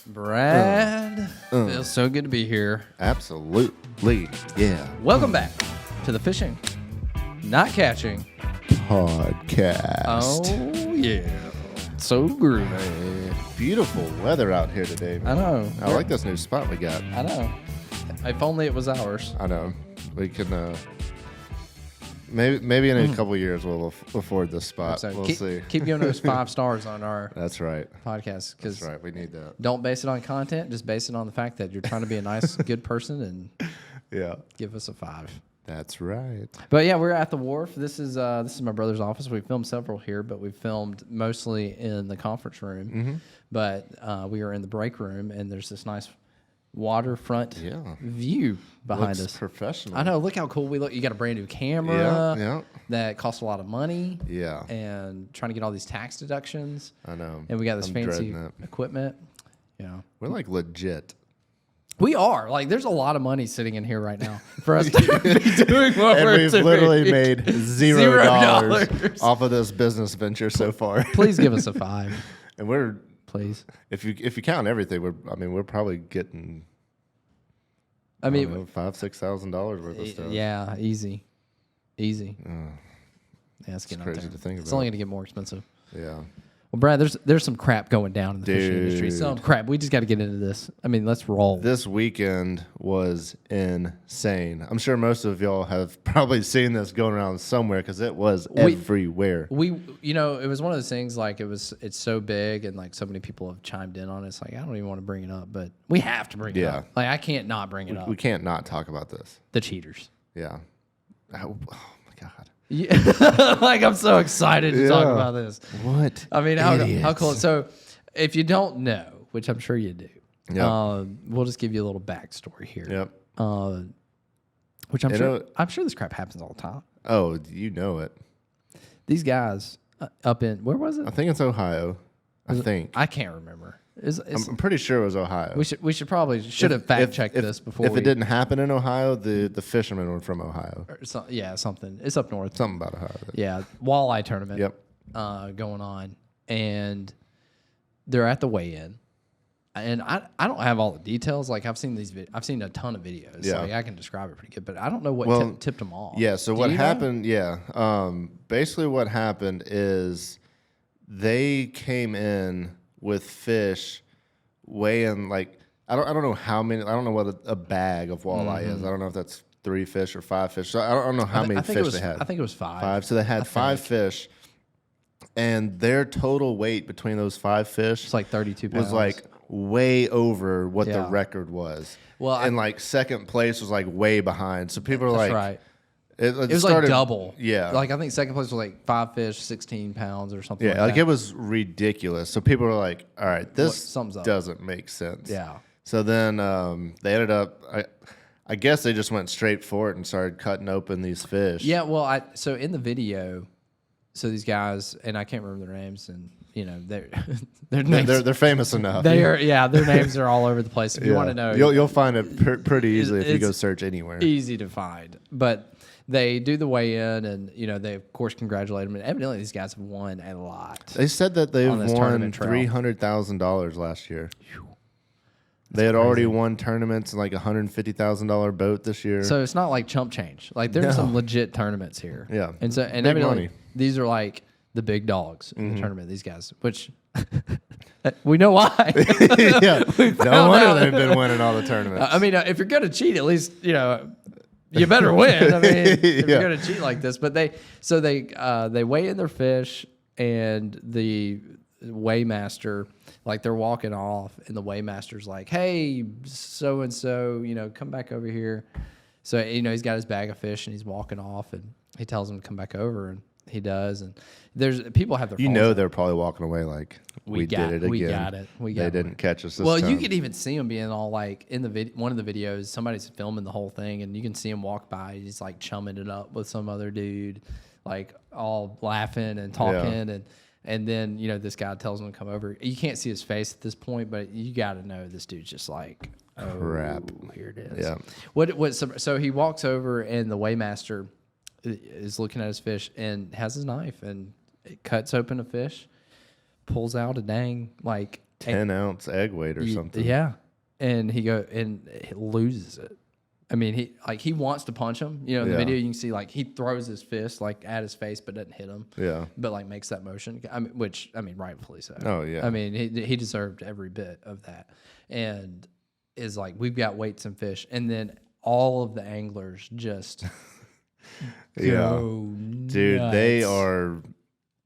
Brad, feels so good to be here. Absolutely, yeah. Welcome back to the Fishing, Not Catching Podcast. Oh, yeah. So groovy. Beautiful weather out here today, man. I know. I like this new spot we got. I know. If only it was ours. I know. We can, maybe in a couple years we'll afford this spot. So we'll keep, see. Keep giving us 5 stars on our That's right. podcast. That's right. We need that. Don't base it on content. Just base it on the fact that you're trying to be a nice, good person and give us a 5. That's right. But yeah, we're at the wharf. This is my brother's office. We filmed several here, but we filmed mostly in the conference room. Mm-hmm. But we are in the break room, and there's this nice waterfront view behind Looks us. professional. I know. Look how cool we look. You got a brand new camera. Yeah. That costs a lot of money. Yeah. And trying to get all these tax deductions. I know. And we got this I'm fancy dreading it. equipment. Yeah. We're like legit. We are. Like, there's a lot of money sitting in here right now for us to be doing what And we're we've doing. literally made $0 $0 off of this business venture so far. Please give us a 5. And we're, Please. if you count everything, we're probably getting, I mean, $5,000-$6,000 worth of stuff. yeah, easy. Yeah, it's getting crazy up there. to think It's about. only going to get more expensive. Yeah. Well, Brad, there's some crap going down in the fishing industry. Dude. Some crap. We just got to get into this. I mean, let's roll. This weekend was insane. I'm sure most of y'all have probably seen this going around somewhere because it was everywhere. It was one of those things like it's so big and like so many people have chimed in on it. It's like, I don't even want to bring it up, but we have to bring it up. Like, I can't not bring it up. We can't not talk about this. The cheaters. Yeah. Oh my God. Yeah. Like, I'm so excited to talk about this. What? I mean, how cool. So, if you don't know, which I'm sure you do, we'll just give you a little backstory here. Yep. Which I'm sure this crap happens all the time. Oh, you know it. These guys up in, where was it? I think it's Ohio. I can't remember. I'm pretty sure it was Ohio. We should have fact checked this before. If it didn't happen in Ohio, the fishermen were from Ohio. Something. It's up north. Something about Ohio. Yeah, walleye tournament. Yep. Going on, and they're at the weigh-in, and I don't have all the details. Like, I've seen I've seen a ton of videos. Yeah. Like, I can describe it pretty good, but I don't know what tipped them off. Yeah. So what happened? Yeah. Basically, what happened is they came in with fish weighing like I don't know how many. I don't know what a bag of walleye is. I don't know if that's 3 fish or 5 fish. So I don't know how many fish they had. I think it was 5. 5. So they had 5 fish, and their total weight between those 5 fish It's like 32 pounds. was like way over what the record was. Well, and like second place was like way behind. So people are That's like, right. It was started, like double. Yeah. Like, I think second place was like 5 fish, 16 pounds or something. Yeah, like that. it was ridiculous. So people were like, all right, this something's up. doesn't make sense. Yeah. So then they ended up, I guess they just went straight for it and started cutting open these fish. Yeah, well, so in the video, so these guys, and I can't remember their names, and their names, They're famous enough. their names are all over the place. If you want to know, you'll find it pretty easily if you go search anywhere. Easy to find, but they do the weigh-in, and they of course congratulate them. And evidently, these guys have won a lot. They said that they've on this won tournament trail. $300,000 last year. They had already won tournaments in like a $150,000 boat this year. So it's not like chump change. Like, there's some legit tournaments here. Yeah. And Big evidently, money. these are like the big dogs in the tournament. These guys, which we know why. Yeah. No wonder they've been winning all the tournaments. I mean, if you're going to cheat, at least you better win. I mean, if you're going to cheat like this, but they weigh in their fish, and the weighmaster, like, they're walking off, and the weighmaster's like, "Hey, so and so, come back over here." So he's got his bag of fish, and he's walking off, and he tells him to come back over, and he does. And there's people have their phones they're probably walking away like we did it again. We got it. They didn't catch us this time. time. You could even see him being all like in the one of the videos. Somebody's filming the whole thing, and you can see him walk by. He's like chumming it up with some other dude, like all laughing and talking, and then this guy tells him to come over. You can't see his face at this point, but you got to know this dude's just like, oh, crap. Here it is. Yeah. So he walks over, and the weighmaster is looking at his fish and has his knife, and it cuts open a fish, pulls out a dang like 10-ounce egg weight or something. Yeah, and he loses it. I mean, he wants to punch him. You know, in the video you can see like he throws his fist like at his face, but doesn't hit him. Yeah. But like makes that motion. Which rightfully so. Oh yeah. I mean, he deserved every bit of that, and is like, we've got weights and fish, and then all of the anglers just go dude, nuts.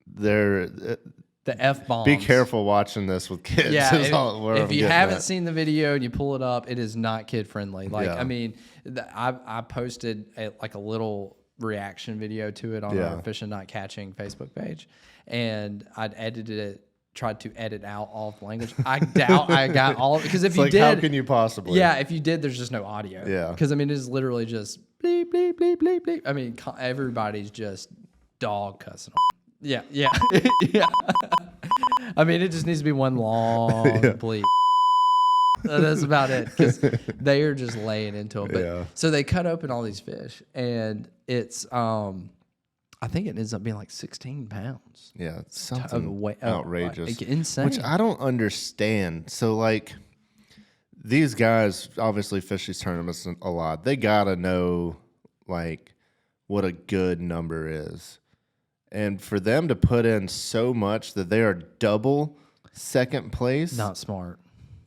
they're. The F-bombs. Be careful watching this with kids. Yeah, if you haven't seen the video and you pull it up, it is not kid friendly. Like, Yeah. I mean, I posted a little reaction video to it on our Fishing Not Catching Facebook page, and I'd edited it, tried to edit out all of the language. I doubt I got all of it, because if you did, how can you possibly? Yeah, if you did, there's just no audio. Yeah, because I mean, it's literally just bleep bleep bleep bleep bleep. I mean, everybody's just dog cussing. Yeah. yeah. I mean, it just needs to be one long bleep. That's about it, because they are just laying into it. But so they cut open all these fish, and it's I think it ends up being like 16 pounds. Yeah, it's something outrageous, like insane. Which I don't understand. So like, these guys obviously fish these tournaments a lot. They gotta know like what a good number is. And for them to put in so much that they are double second place, not smart.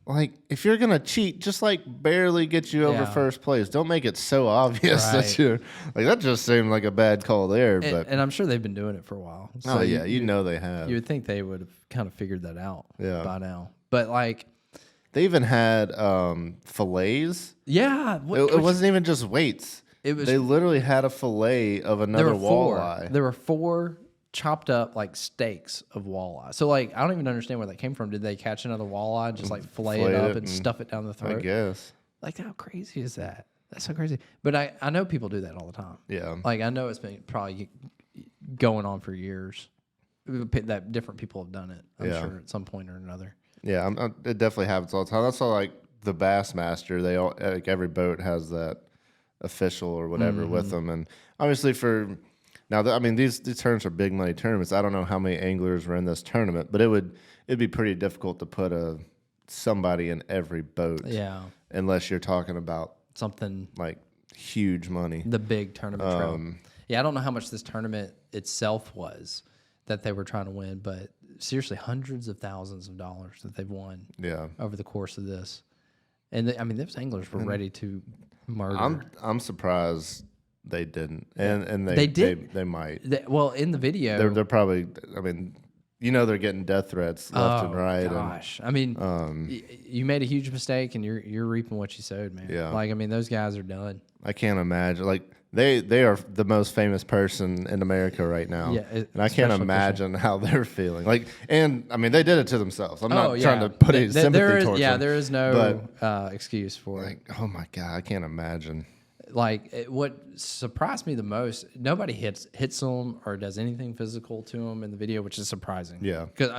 Like, if you're gonna cheat, just like barely get you over first place. Don't make it so obvious that you're like, that. Just seemed like a bad call there. And I'm sure they've been doing it for a while. So you know they have. You would think they would have kind of figured that out by now. But like, they even had fillets. Yeah, it wasn't even just weights. They literally had a fillet of another walleye. There were 4 chopped up like steaks of walleye. So like, I don't even understand where that came from. Did they catch another walleye, just like fillet it up and stuff it down the throat? I guess. Like, how crazy is that? That's so crazy. But I know people do that all the time. Yeah. Like, I know it's been probably going on for years. That different people have done it, I'm sure, at some point or another. Yeah, it definitely happens all the time. That's all, like the Bassmaster. They all, like, every boat has that official or whatever with them, and obviously these tournaments are big money tournaments. I don't know how many anglers were in this tournament, but it'd be pretty difficult to put somebody in every boat. Yeah, unless you're talking about something like huge money, the big tournament trail. Yeah, I don't know how much this tournament itself was that they were trying to win, but seriously, hundreds of thousands of dollars that they've won. Over the course of this, and those anglers were ready to murder. I'm surprised they didn't, and they did. They might. Well, in the video, they're probably. I mean, they're getting death threats left and right. Gosh, you made a huge mistake, and you're reaping what you sowed, man. Yeah, like those guys are done. I can't imagine. Like they are the most famous person in America right now. Yeah, and I can't imagine how they're feeling. Like, and they did it to any trying to put any sympathy towards them. There is no excuse for it. Oh my God, I can't imagine. Like, what surprised me the most, nobody hits them or does anything physical to them in the video, which is surprising. Yeah, because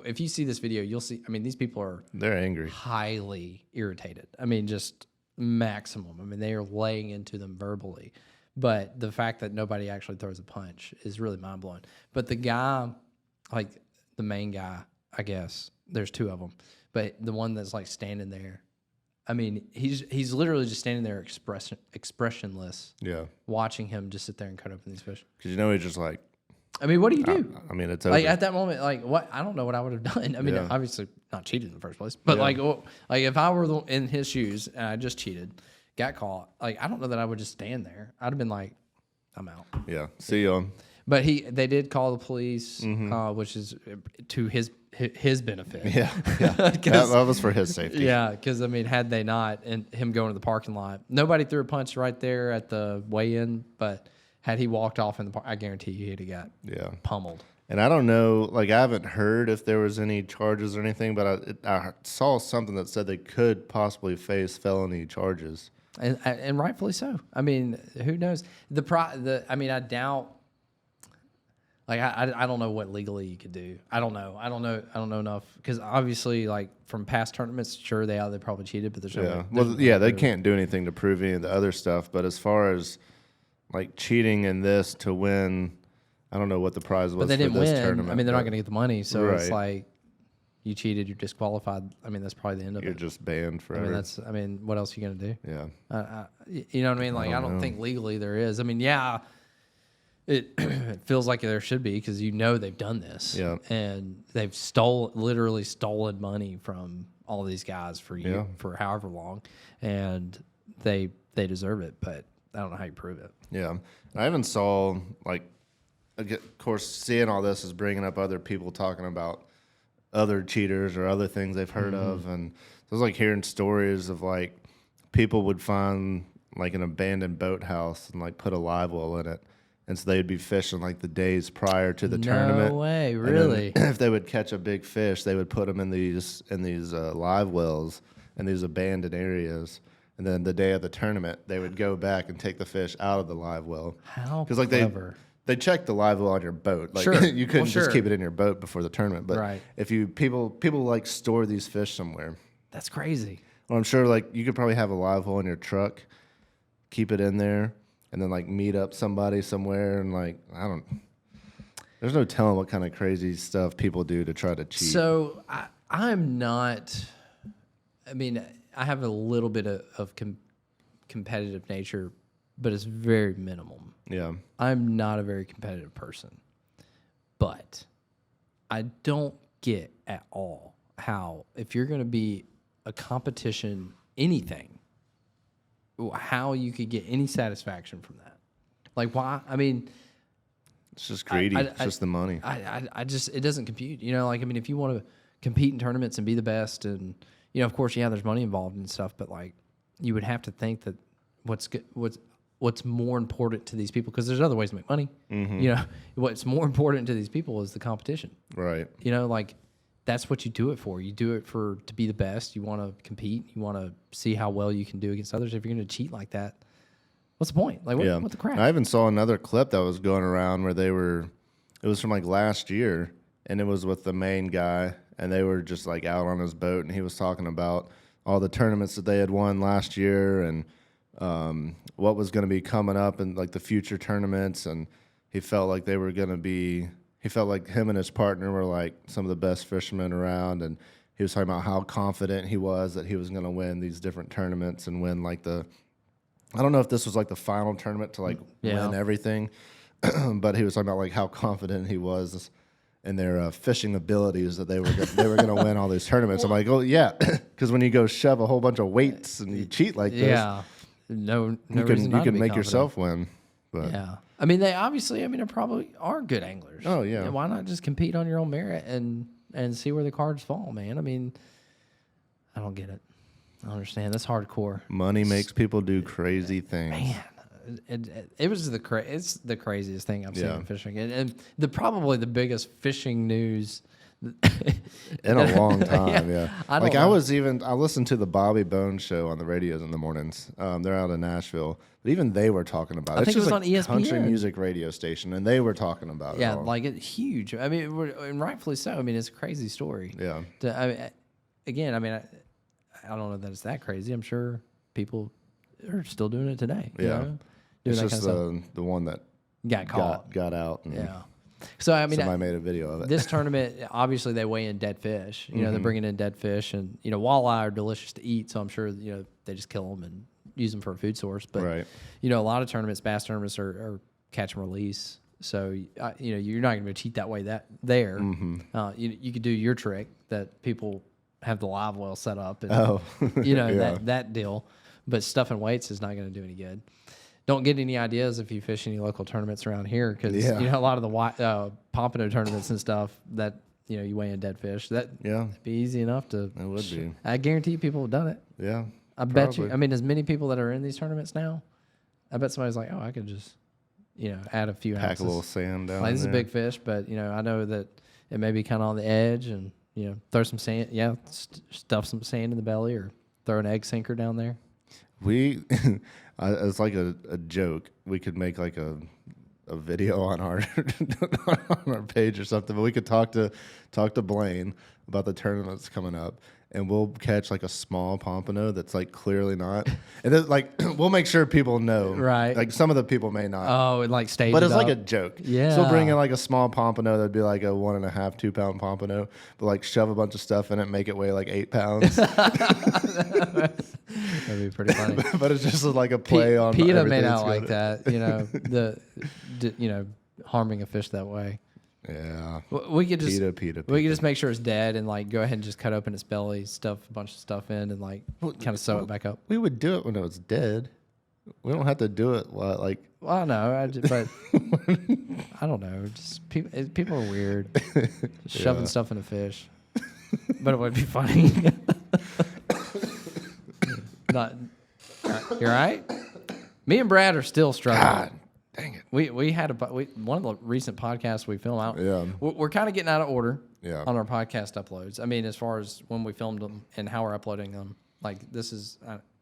if you see this video, you'll see. These people they're angry, highly irritated. Just maximum. They are laying into them verbally. But the fact that nobody actually throws a punch is really mind-blowing. But the guy, like the main guy, I guess, there's 2 of them, but the one that's like standing there, he's literally just standing there expressionless, watching him just sit there and cut open these fish. Because he's just like... what do you do? It's over. Like, at that moment, like, what? I don't know what I would have done. Obviously not cheated in the first place, but like if I were in his shoes and I just cheated, got caught, like, I don't know that I would just stand there. I'd have been like, I'm out. Yeah, see you. But they did call the police, which is to his benefit. Yeah, that was for his safety. Yeah, because had they not, and him going to the parking lot, nobody threw a punch right there at the weigh-in, but had he walked off in the park, I guarantee you he'd have got pummeled. And I don't know, like, I haven't heard if there was any charges or anything, but I saw something that said they could possibly face felony charges. And rightfully so. Who knows? I doubt. Like, I don't know what legally you could do. I don't know. I don't know enough, because obviously, like, from past tournaments, sure they probably cheated, but there's no. They can't do anything to prove any of the other stuff. But as far as like cheating in this to win, I don't know what the prize was. But they didn't win. Tournament, they're not going to get the money. So it's like, you cheated, you're disqualified. I mean, that's probably the end of You're it. just banned I forever. mean, what else are you gonna do? Yeah. You know what I mean? Like, I don't think legally there is. I mean, yeah, it it feels like there should be because they've done this. Yeah. And they've literally stolen money from all these guys for however long, and they deserve it. But I don't know how you prove it. Yeah. I even saw, like, of course, seeing all this is bringing up other people talking about other cheaters or other things they've heard of. And so I was like hearing stories of like people would find like an abandoned boathouse and like put a live well in it. And so they'd be fishing like the days prior to the tournament. No way, And then really? if they would catch a big fish, they would put them in these live wells in these abandoned areas. And then the day of the tournament, they would go back and take the fish out of the live well. How Because like clever. they check the live well on your boat. Like Sure. you couldn't Well, just sure. keep it in your boat before the tournament. But Right. if people like store these fish somewhere. That's crazy. Well, I'm sure like you could probably have a live well in your truck, keep it in there, and then like meet up somebody somewhere and like there's no telling what kind of crazy stuff people do to try to cheat. So I'm not. I mean, I have a little bit of competitive nature, but it's very minimum. Yeah. I'm not a very competitive person, but I don't get at all how, if you're going to be a competition, anything, how you could get any satisfaction from that. Like, why? I mean, It's just greedy. It's just the money. I just, it doesn't compute. You know, like, I mean, if you want to compete in tournaments and be the best, and, you know, of course, yeah, there's money involved and stuff, but like, you would have to think that what's more important to these people, because there's other ways to make money. You know, what's more important to these people is the competition. Right. You know, like, that's what you do it for. You do it to be the best. You want to compete. You want to see how well you can do against others. If you're going to cheat like that, what's the point? Like, what the crap? I even saw another clip that was going around where it was from like last year, and it was with the main guy, and they were just like out on his boat, and he was talking about all the tournaments that they had won last year and what was going to be coming up in like the future tournaments, and he felt like he felt like him and his partner were like some of the best fishermen around, and he was talking about how confident he was that he was going to win these different tournaments and win like I don't know if this was like the final tournament to like win everything, but he was talking about like how confident he was in their fishing abilities that they were going to win all these tournaments. I'm like, oh yeah, because when you go shove a whole bunch of weights and you cheat like this, no you reason not to can be make confident. yourself win. But Yeah. I mean, they obviously, they probably are good anglers. Oh, yeah. Why not just compete on your own merit and see where the cards fall, man? I mean, I don't get it. I don't understand. That's hardcore. money makes people do crazy things. Man, it was it's the craziest thing I've seen Yeah. in fishing. And probably the biggest fishing news In a long time, yeah. I don't know. I listened to the Bobby Bones show on the radios in the mornings. They're out of Nashville, but even they were talking about it. I think It's it just was on ESPN. country music radio station, and they were talking about it. Yeah, all. like it's huge. I mean, and rightfully so. I mean, it's a crazy story. Yeah. Again, I don't know that it's that crazy. I'm sure people are still doing it today. you Yeah. know? Doing It's that just kind of stuff. the one that Got caught. got out. And Yeah. So somebody made a video of it. this tournament, obviously, they weigh in dead fish. You know, they're bringing in dead fish, and walleye are delicious to eat. So I'm sure they just kill them and use them for a food source. But Right. a lot of tournaments, bass tournaments, are catch and release. So you're not going to cheat that way. There, you could do your trick that people have the live well set up, and Yeah. that deal. But stuffing weights is not going to do any good. Don't get any ideas if you fish any local tournaments around here, because a lot of the pompano tournaments and stuff that you weigh in dead fish. That'd be easy enough to. It would be. I guarantee people have done it. Yeah. I bet you. probably. I mean, as many people that are in these tournaments now, I bet somebody's like, oh, I could just add a few Pack ounces. a little sand down Like, this is a there. big fish, but I know that it may be kind of on the edge, and throw some sand. Yeah, stuff some sand in the belly, or throw an egg sinker down there. It's like a joke. We could make like a video on our on our page or something. But we could talk to Blaine about the tournament that's coming up, and we'll catch like a small pompano that's like clearly not, and then like we'll make sure people know, Right. Like some of the people may not. Oh, and like stage But it it's like up. a joke. Yeah. So we'll bring in like a small pompano that'd be like a 1.5, 2 pound pompano, but like shove a bunch of stuff in it, make it weigh like 8 pounds. That'd be pretty funny. But it's just like a play on. PETA may everything not that's like good. that. Harming a fish that way. Yeah. We could just PETA. we could just make sure it's dead and like go ahead and just cut open its belly, stuff a bunch of stuff in, and like kind of sew it back up. We would do it when it was dead. We don't have to do it while like. Well, I know, but I don't know. Just people are weird, shoving stuff in a fish. But it would be funny. Not, you all right? Me and Brad are still struggling. God, dang it. We had one of the recent podcasts we filmed out. Yeah. We're kind of getting out of order. Yeah. On our podcast uploads. I mean, as far as when we filmed them and how we're uploading them. Like this is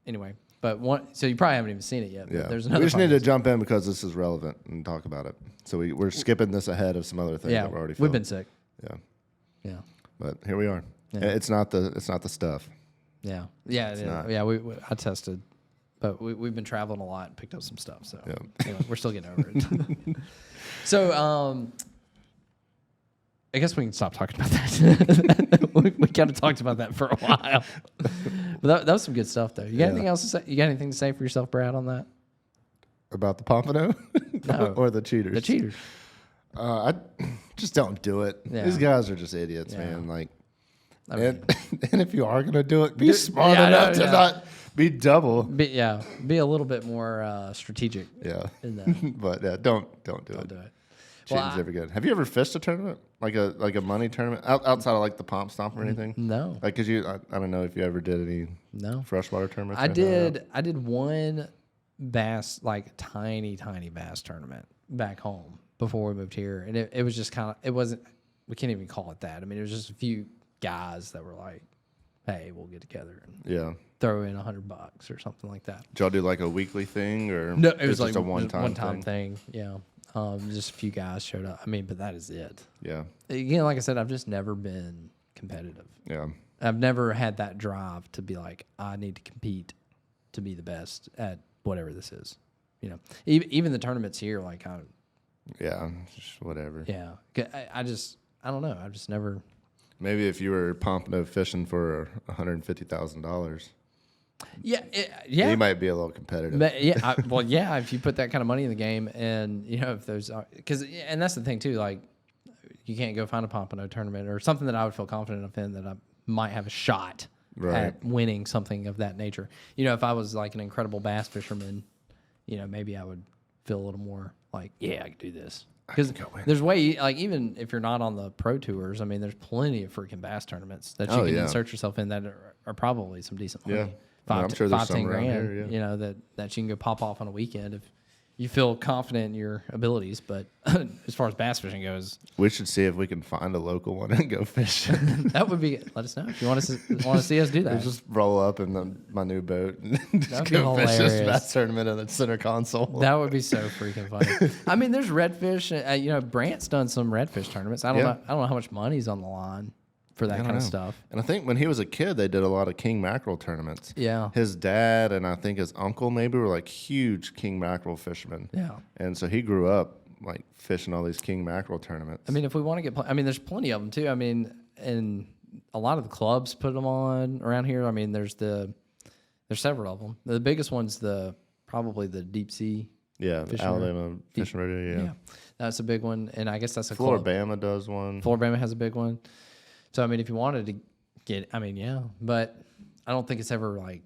anyway. But so you probably haven't even seen it yet. But Yeah. there's another. We just need to podcast. jump in because this is relevant and talk about it. So we're skipping this ahead of some other things Yeah, that we're already. we've filmed. been sick. Yeah. Yeah. But here we are. Yeah. It's not the stuff. Yeah. Yeah. not. Yeah. I tested, but we've been traveling a lot and picked up some stuff. So Yeah. anyway, we're still getting over it. So I guess we can stop talking about that. we kind of talked about that for a while. But that was some good stuff, though. You got anything else to say? You got anything to say for yourself, Brad, on that? About the pompano? No. Or the cheaters? The cheaters. I just don't do it. Yeah. These guys are just idiots, Yeah. man. Like, I mean, and if you are gonna do it, be smart yeah, I know, enough to yeah. not be double. be a little bit more strategic Yeah. in that. But yeah, don't do Don't it. do it. Cheating's never good. Have you ever fished a tournament, like a money tournament, outside of like the Pomp Stomp or anything? No. Like, cause I don't know if you ever did any No. freshwater tournaments. I or anything like that? did. I did one bass, like tiny bass tournament back home before we moved here, and it was just kind of. It wasn't. We can't even call it that. I mean, it was just a few guys that were like, "Hey, we'll get together and Yeah. throw in $100 or something like that." Did y'all do like a weekly thing or No, it was just like a one-time thing. Yeah, just a few guys showed up. I mean, but that is it. Yeah. Again, like I said, I've just never been competitive. Yeah. I've never had that drive to be like, I need to compete to be the best at whatever this is. You know, even the tournaments here, like, Yeah. Just whatever. yeah, I don't know. I've just never. Maybe if you were pompano fishing for $150,000, Yeah, yeah. you might be a little competitive. But yeah, well, yeah. If you put that kind of money in the game, and you know, if those are, and that's the thing too. Like, you can't go find a pompano tournament or something that I would feel confident enough in that I might have a shot at winning something of that nature. You know, if I was like an incredible bass fisherman, you know, maybe I would feel a little more like, yeah, I could do this. Because there's like, even if you're not on the pro tours, I mean, there's plenty of freaking bass tournaments that you can insert yourself in that are probably some decent money. Yeah. I'm sure there's 10 some around grand, here, yeah. you know, that you can go pop off on a weekend if you feel confident in your abilities. But as far as bass fishing goes, We should see if we can find a local one and go fish. that would be. Let us know if you want to see us do that. Just roll up in my new boat and just That'd go be fish this hilarious. bass tournament in the center console. That would be so freaking funny. I mean, there's redfish. You know, Brant's done some redfish tournaments. I don't know how much money's on the line for that kind of stuff. And I think when he was a kid, they did a lot of king mackerel tournaments. Yeah. His dad and I think his uncle maybe were like huge king mackerel fishermen. Yeah. And so he grew up like fishing all these king mackerel tournaments. I mean, if we want to get, I mean, there's plenty of them too. I mean, and a lot of the clubs put them on around here. I mean, there's several of them. The biggest one's probably the deep sea. Yeah, the Fishing Alabama Fishing Radio. Yeah. That's a big one, and I guess that's a club. Floribama does one. Floribama has a big one. So I mean, if you wanted to get, I mean, yeah, but I don't think it's ever like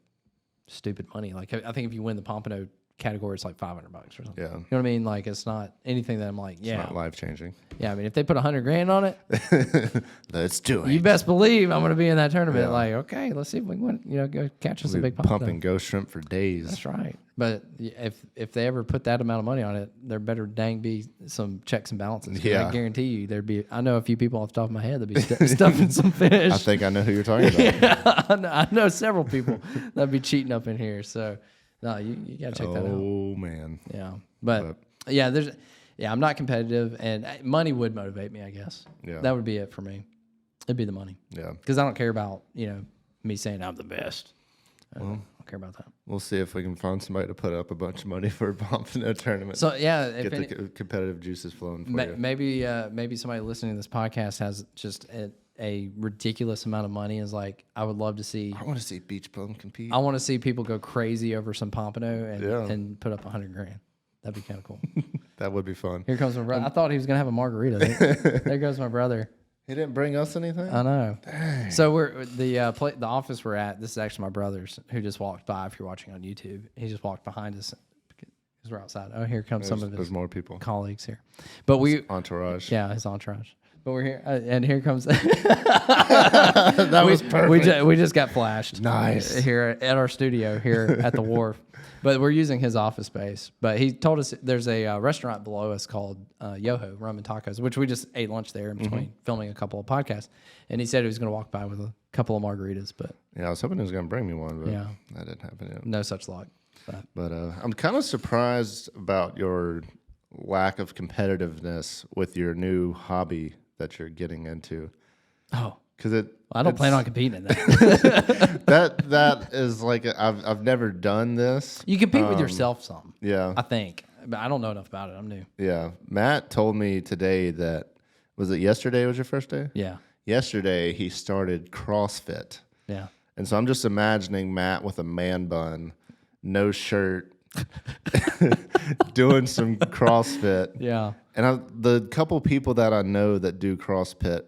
stupid money. Like I think if you win the Pompano category, it's like $500 or something. Yeah. You know what I mean? Like it's not anything that I'm like, yeah, Not life changing. yeah. I mean, if they put $100,000 on it, Let's do it. you best believe I'm going to be in that tournament. Yeah. Like, okay, let's see if we can win. You know, go catch us a We'll be big Pompano. pumping ghost shrimp for days. That's right. But if they ever put that amount of money on it, there better dang be some checks and balances. 'Cause Yeah. I guarantee you there'd be. I know a few people off the top of my head that'd be stuffing some fish. I think I know who you're talking about. I know several people that'd be cheating up in here. So no, you gotta check that out. Oh man. Yeah, but yeah, I'm not competitive, and money would motivate me. I guess. Yeah. That would be it for me. It'd be the money. Yeah. Because I don't care about, me saying I'm the best. I don't care about that. We'll see if we can find somebody to put up a bunch of money for a Pompano tournament. So, yeah. Get the competitive juices flowing for you. Maybe somebody listening to this podcast has just a ridiculous amount of money and is like, I would love to see. I want to see Beach Bum compete. I want to see people go crazy over some Pompano and put up $100,000. That'd be kind of cool. That would be fun. Here comes my brother. I thought he was going to have a margarita. There goes my brother. He didn't bring us anything? I know. Dang. So we're the office we're at. This is actually my brother's who just walked by. If you're watching on YouTube, he just walked behind us because we're outside. Oh, here comes some of his more people, colleagues here. But entourage. Yeah, his entourage. But we're here, and here comes. That was perfect. We just got flashed. Nice. Here at our studio here at the wharf. But we're using his office space. But he told us there's a restaurant below us called Yoho Rum and Tacos, which we just ate lunch there in between filming a couple of podcasts. And he said he was going to walk by with a couple of margaritas. But yeah, I was hoping he was going to bring me one, but yeah, that didn't happen yet. No such luck. But I'm kind of surprised about your lack of competitiveness with your new hobby that you're getting into. Oh, because I don't plan on competing in that. that is like I've never done this. You compete with yourself some. Yeah, I think, but I don't know enough about it. I'm new. Yeah, Matt told me today that was it yesterday was your first day? Yeah, yesterday he started CrossFit. Yeah, and so I'm just imagining Matt with a man bun, no shirt, doing some CrossFit. Yeah, and the couple people that I know that do CrossFit.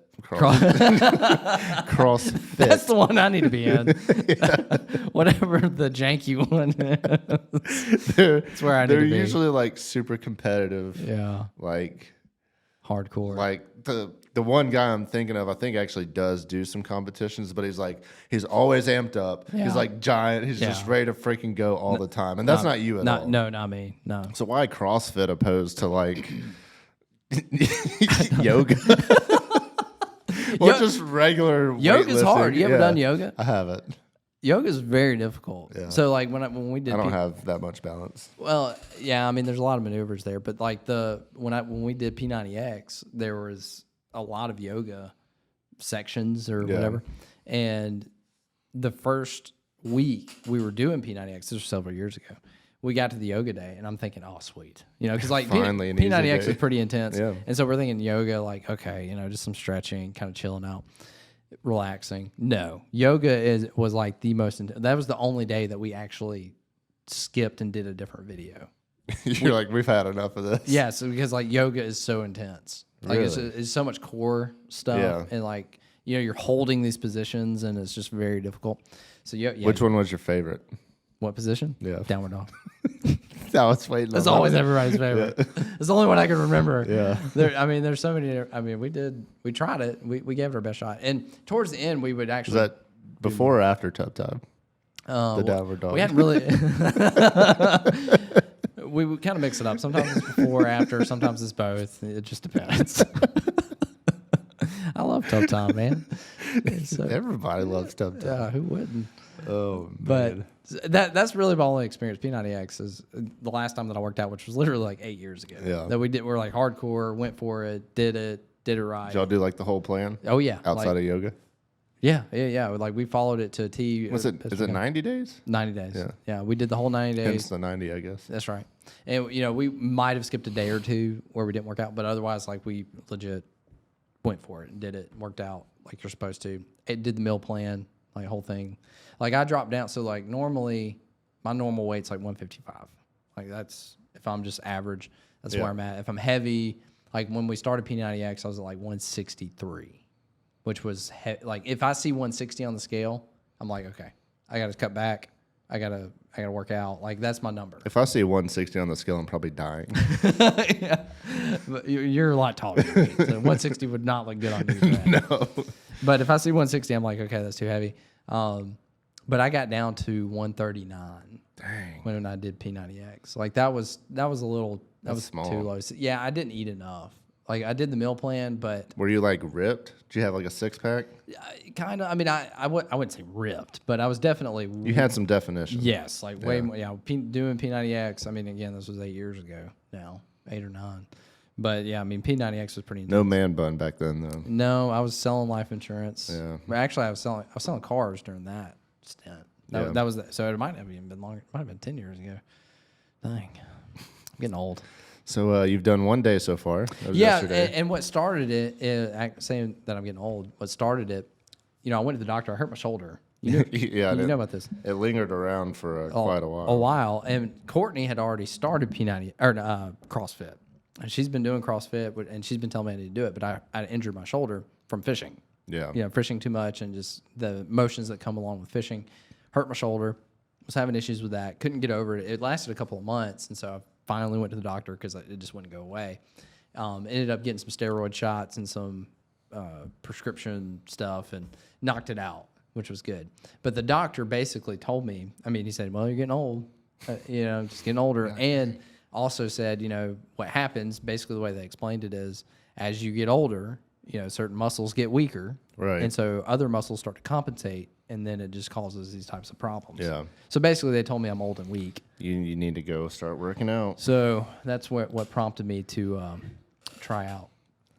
That's the one I need to be in. Whatever the janky one is. That's where I need to be. They're usually like super competitive. Yeah. Like hardcore. Like the one guy I'm thinking of, I think actually does do some competitions, but he's always amped up. Yeah. He's like giant. He's just ready to freaking go all the time. And that's not you at all. No, not me. No. So why CrossFit opposed to like yoga? Or just regular yoga's weightlifting. hard. You ever done yoga? I haven't. Yoga's very difficult. Yeah. So like when we did, I don't have that much balance. Well, yeah, I mean there's a lot of maneuvers there, but like when we did P90X, there was a lot of yoga sections or whatever, and the first week we were doing P90X, this was several years ago. We got to the yoga day, and I'm thinking, oh, sweet. Because like P90X is pretty intense. Yeah. And so we're thinking yoga, like, okay, just some stretching, kind of chilling out, relaxing. No. Yoga was like the most intense. That was the only day that we actually skipped and did a different video. You're like, we've had enough of this. Yeah, so because like yoga is so intense. Like really? It's so much core stuff. Yeah. And like, you're holding these positions, and it's just very difficult. So Which one was your favorite? What position? Yeah. Downward dog. That's always everybody's favorite. Yeah. It's the only one I can remember. Yeah. There's so many. I mean, we tried it. We gave it our best shot. And towards the end, we would actually. Was that before or after Tub Time? The downward dog. We hadn't really. We would kind of mix it up. Sometimes it's before, after. Sometimes it's both. It just depends. I love Tub Time, man. Everybody loves Tub Time. Yeah, who wouldn't? Oh, man. But that's really my only experience. P90X is the last time that I worked out, which was literally like 8 years ago. Yeah. That we're like hardcore, went for it, did it right. Did y'all do like the whole plan? Oh yeah. Outside of yoga? Yeah. Like we followed it to a T. Is it 90 days? 90 days. Yeah. We did the whole 90 days. Hence the 90, I guess. That's right. And we might have skipped a day or two where we didn't work out, but otherwise like we legit went for it and did it, worked out like you're supposed to. It did the meal plan, like whole thing. Like I dropped down, so like normally my normal weight's like 155. Like that's if I'm just average, that's where I'm at. If I'm heavy, like when we started P90X, I was at like 163, which was like if I see 160 on the scale, I'm like, okay, I got to cut back. I gotta work out. Like that's my number. If I see 160 on the scale, I'm probably dying. Yeah, but you're a lot taller than me, so 160 would not look good on you. No, but if I see 160, I'm like, okay, that's too heavy. But I got down to 139. Dang. When I did P90X, like that was a little was small. Too low. So, yeah, I didn't eat enough. Like I did the meal plan, but were you like ripped? Did you have like a 6-pack? Kind of. I mean, I wouldn't say ripped, but I was definitely. You had some definition. Yes, like way more. Yeah, doing P90X. I mean, again, this was 8 years ago now, 8 or 9, But yeah, I mean, P90X was pretty intense. No man bun back then, though. No, I was selling life insurance. Yeah. But actually, I was selling cars during that stint. That was so it might have even been longer. It might have been 10 years ago. Dang, I'm getting old. So you've done one day so far. That was Yeah, yesterday. and what started it is saying that I'm getting old. What started it, I went to the doctor. I hurt my shoulder. You know about this. It lingered around for quite a while. A while, and Courtney had already started P90 or CrossFit, and she's been doing CrossFit, and she's been telling me I need to do it. But I injured my shoulder from fishing. Yeah. Fishing too much and just the motions that come along with fishing. Hurt my shoulder. Was having issues with that. Couldn't get over it. It lasted a couple of months, and so I finally went to the doctor because it just wouldn't go away. Ended up getting some steroid shots and some prescription stuff, and knocked it out, which was good. But the doctor basically told me, he said, well, you're getting old, just getting older. And also said, what happens, basically the way they explained it is, as you get older, certain muscles get weaker. Right. And so other muscles start to compensate, and then it just causes these types of problems. Yeah. So basically they told me I'm old and weak. You need to go start working out. So that's what prompted me to try out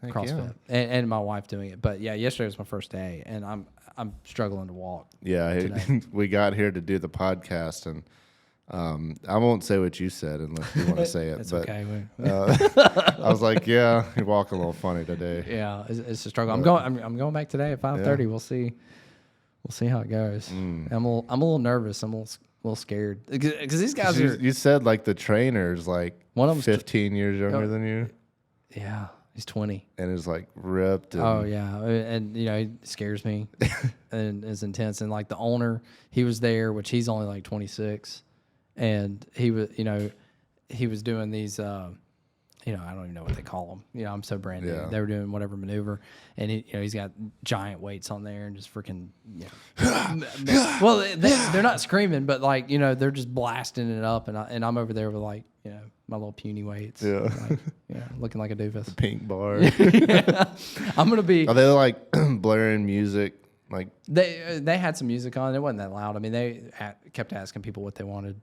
Heck CrossFit, and my wife doing it. But yeah, yesterday was my first day, and I'm struggling to walk. Yeah, we got here to do the podcast, and I won't say what you said unless you want to say it. It's but, okay. I was like, yeah, you walk a little funny today. Yeah, it's a struggle. I'm going back today at 5:30. Yeah. We'll see how it goes. I'm a little nervous. I'm a little scared because these guys are. You said like the trainer's like one of them's 15 years younger than you. Yeah, he's 20 and is like ripped. And oh yeah, and he scares me and is intense. And like the owner, he was there, which he's only like 26, and he was he was doing these. I don't even know what they call them. I'm so brand new. Yeah. They were doing whatever maneuver, and he's got giant weights on there and just freaking. Well, they're not screaming, but like they're just blasting it up, and I'm over there with like my little puny weights. Yeah, looking like a doofus. The pink bar. Yeah. I'm gonna be. Are they like blaring music? Like they had some music on. It wasn't that loud. I mean, they kept asking people what they wanted,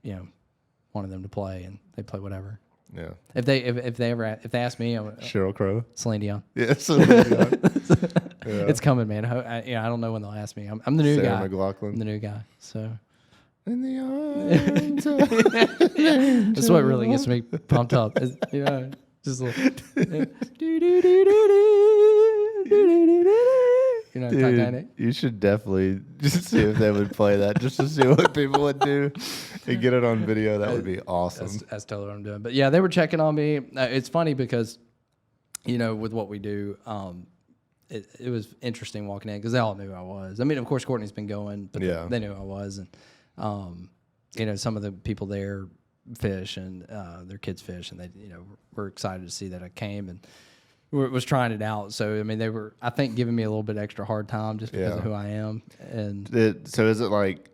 wanted them to play, and they play whatever. Yeah. If they ask me, Sheryl Crow, Celine Dion. Yeah, Celine Dion. Yeah. It's coming, man. I don't know when they'll ask me. I'm the new Sarah guy. McLachlan. I'm the new guy. So. In the arms. That's what really gets me pumped up. Just a little. Titanic. You should definitely just see if they would play that, just to see what people would do and get it on video. That would be awesome. That's totally what I'm doing. But yeah, they were checking on me. It's funny because, with what we do, it was interesting walking in because they all knew I was. I mean, of course, Courtney's been going, but they knew I was, and some of the people there fish and their kids fish, and they were excited to see that I came and was trying it out. So I mean, they were, I think, giving me a little bit extra hard time just because of who I am. And so is it like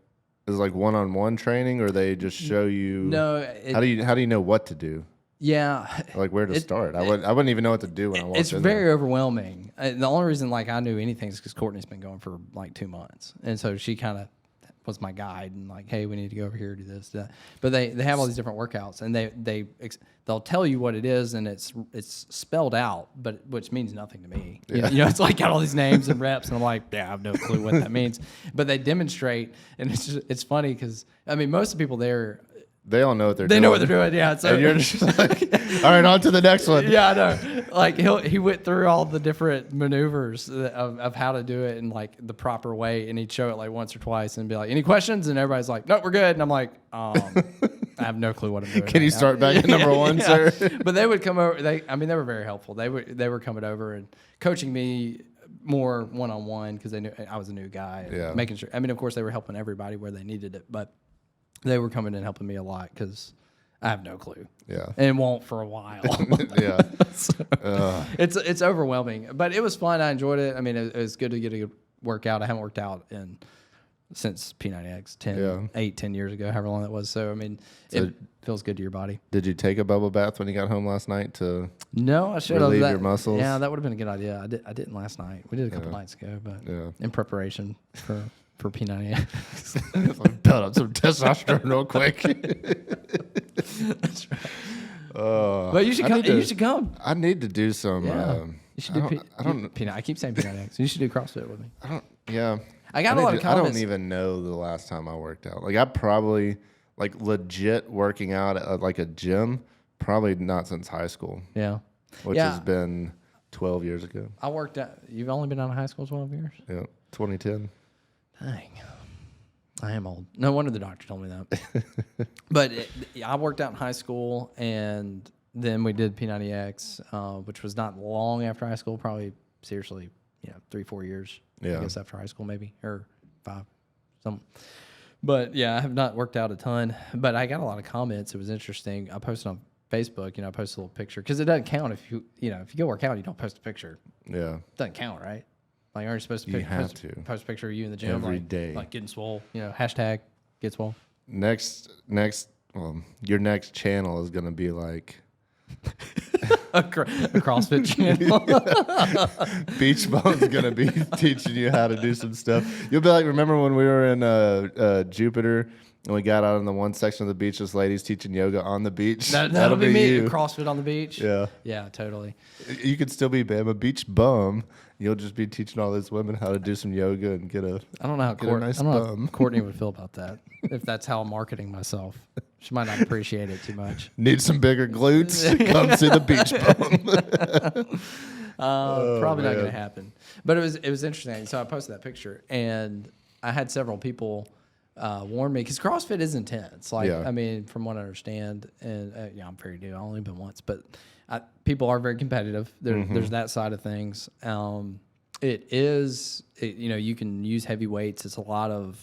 one-on-one training, or they just show you? No. How do you know what to do? Yeah. Like where to start? I wouldn't even know what to do when I walked in. It's very overwhelming. The only reason I knew anything is because Courtney's been going for like 2 months, and so she kind of was my guide and like, hey, we need to go over here, do this, do that. But they have all these different workouts, and they'll tell you what it is, and it's spelled out, but which means nothing to me. Yeah. It's like got all these names and reps, and I'm like, yeah, I have no clue what that means. But they demonstrate, and it's funny because I mean, most of the people there. They all know what they're doing. They know what they're doing, yeah. So and you're just like, all right, on to the next one. Yeah, I know. Like he went through all the different maneuvers of how to do it in like the proper way, and he'd show it like once or twice and be like, any questions? And everybody's like, no, we're good. And I'm like, I have no clue what I'm doing. Can you start back at number one, sir? But they would come over. They were very helpful. They were coming over and coaching me more one-on-one because they knew I was a new guy. And making sure. I mean, of course, they were helping everybody where they needed it, but they were coming and helping me a lot because I have no clue. Yeah. And won't for a while. Yeah. So, it's overwhelming, but it was fun. I enjoyed it. I mean, it was good to get a good workout. I haven't worked out since P90X 10 years ago, however long that was. So, I mean, it feels good to your body. Did you take a bubble bath when you got home last night to No, I should have. relieve your muscles? Yeah, that would have been a good idea. I didn't last night. We did a couple nights ago, but in preparation for P90X. Build up some testosterone real quick. That's right. But you should come. You should come. I need to do some. Yeah. You should do. I don't. Peanut. I keep saying peanut X. You should do CrossFit with me. I don't. Yeah. I got a lot of comments. I don't even know the last time I worked out. Like I probably like legit working out at like a gym. Probably not since high school. Yeah. Which has been 12 years ago. I worked out. You've only been out of high school 12 years? Yeah. 2010. Dang. I am old. No wonder the doctor told me that. But I worked out in high school, and then we did P90X, which was not long after high school, probably seriously, 3-4 years, I guess, after high school maybe, or 5, something. But, yeah, I have not worked out a ton. But I got a lot of comments. It was interesting. I posted on Facebook, I posted a little picture. Because it doesn't count if you go work out, you don't post a picture. Yeah. It doesn't count, right? Like, aren't you supposed to post a picture of you in the gym every day, like getting swole? Hashtag get swole. Next, your next channel is gonna be like a CrossFit channel. Beach Bum's gonna be teaching you how to do some stuff. You'll be like, remember when we were in Jupiter and we got out in the one section of the beach, this lady's teaching yoga on the beach. That'll be me. CrossFit on the beach. Yeah. Yeah, totally. You could still be a beach bum. You'll just be teaching all these women how to do some yoga and get a. I don't know how nice bum. Courtney would feel about that. If that's how I'm marketing myself, she might not appreciate it too much. Need some bigger glutes? Come see the beach bum. Probably not going to happen. But it was interesting. So I posted that picture, and I had several people warn me because CrossFit is intense. Like, I mean, from what I understand, and I'm very new. I've only been once, but people are very competitive. There's that side of things. It is, you can use heavy weights. It's a lot of.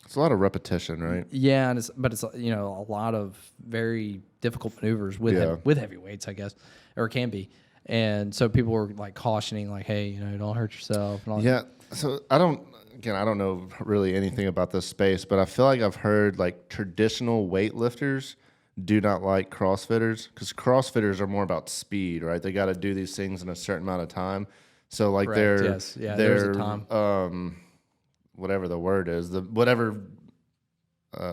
It's a lot of repetition, right? Yeah, and it's a lot of very difficult maneuvers with heavy weights, I guess, or it can be. And so people were like cautioning, like, hey, don't hurt yourself. And all that. So I don't know really anything about this space, but I feel like I've heard like traditional weightlifters do not like CrossFitters because CrossFitters are more about speed, right? They got to do these things in a certain amount of time. So like there's a time. Whatever the word is, whatever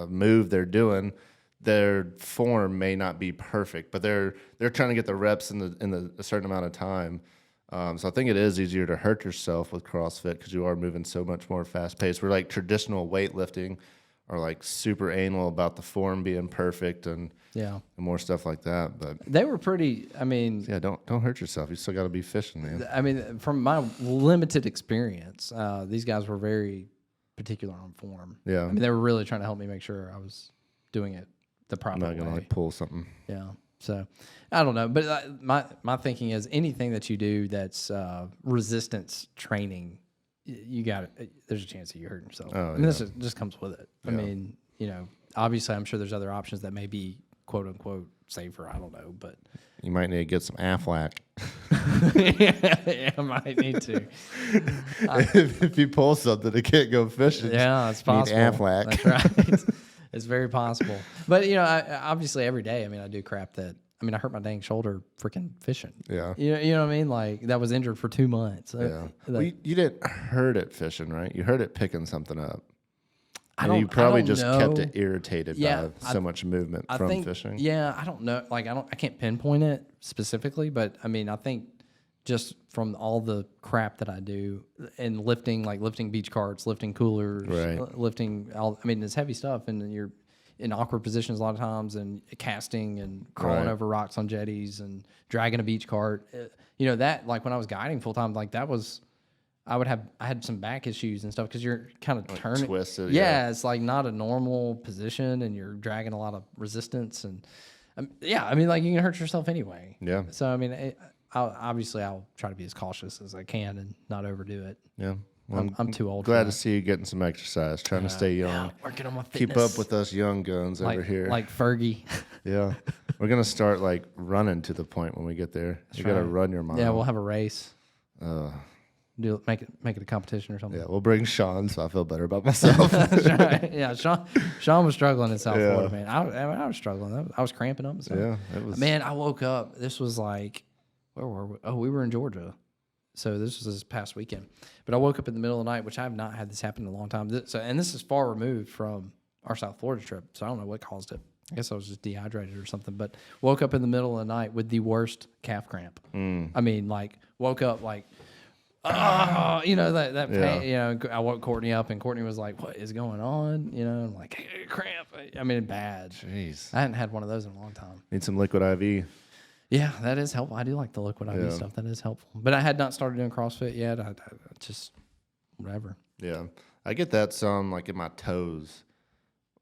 move they're doing, their form may not be perfect, but they're trying to get the reps in a certain amount of time. So I think it is easier to hurt yourself with CrossFit because you are moving so much more fast paced. Where like traditional weightlifting are like super anal about the form being perfect and more stuff like that. But they were pretty. I mean, don't hurt yourself. You still got to be fishing, man. I mean, from my limited experience, these guys were very particular on form. Yeah, I mean, they were really trying to help me make sure I was doing it the proper way. I'm not gonna like pull something. Yeah. So I don't know, but my thinking is anything that you do that's resistance training, you got it. There's a chance that you're hurting yourself. I mean, this just comes with it. I mean, obviously, I'm sure there's other options that may be quote unquote safer. I don't know, but you might need to get some Aflac. Yeah, I might need to. If you pull something, it can't go fishing. Yeah, it's possible. Need Aflac. That's right. It's very possible. But, I obviously every day, I mean, I do crap that, I hurt my dang shoulder freaking fishing. Yeah. You know what I mean? Like, that was injured for 2 months. Yeah. Well, you didn't hurt it fishing, right? You hurt it picking something up. And you probably just kept it irritated by so much movement from fishing. Yeah, I don't know. Like, I can't pinpoint it specifically, but, I think just from all the crap that I do and lifting beach carts, lifting coolers, lifting it's heavy stuff, and you're in awkward positions a lot of times, and casting and crawling over rocks on jetties and dragging a beach cart. That, like, when I was guiding full time, like, that was, I had some back issues and stuff because you're kind of turning, twisted. Yeah, it's like not a normal position, and you're dragging a lot of resistance, and you can hurt yourself anyway. Yeah. So I'll try to be as cautious as I can and not overdo it. Yeah. Well, I'm too old. Glad to see you getting some exercise, trying to stay young. Yeah, working on my fitness. Keep up with us young guns over here. Like Fergie. Yeah. We're going to start like running to the point when we get there. You got to run your mile. Yeah, we'll have a race. Make it a competition or something. Yeah, we'll bring Sean, so I feel better about myself. That's right. Yeah, Sean was struggling in South Florida, man. I was struggling. I was cramping up. So. Yeah, it was. Man, I woke up. This was like, where were we? Oh, we were in Georgia. So this was this past weekend. But I woke up in the middle of the night, which I have not had this happen in a long time. And this is far removed from our South Florida trip, so I don't know what caused it. I guess I was just dehydrated or something, but woke up in the middle of the night with the worst calf cramp. I mean, like woke up like, you know, that pain, you know, I woke Courtney up and Courtney was like, what is going on? You know, I'm like, hey, cramp. I mean, bad. Jeez. I hadn't had one of those in a long time. Need some liquid IV. Yeah, that is helpful. I do like the liquid IV stuff. That is helpful. But I had not started doing CrossFit yet. I just, whatever. Yeah. I get that some like in my toes.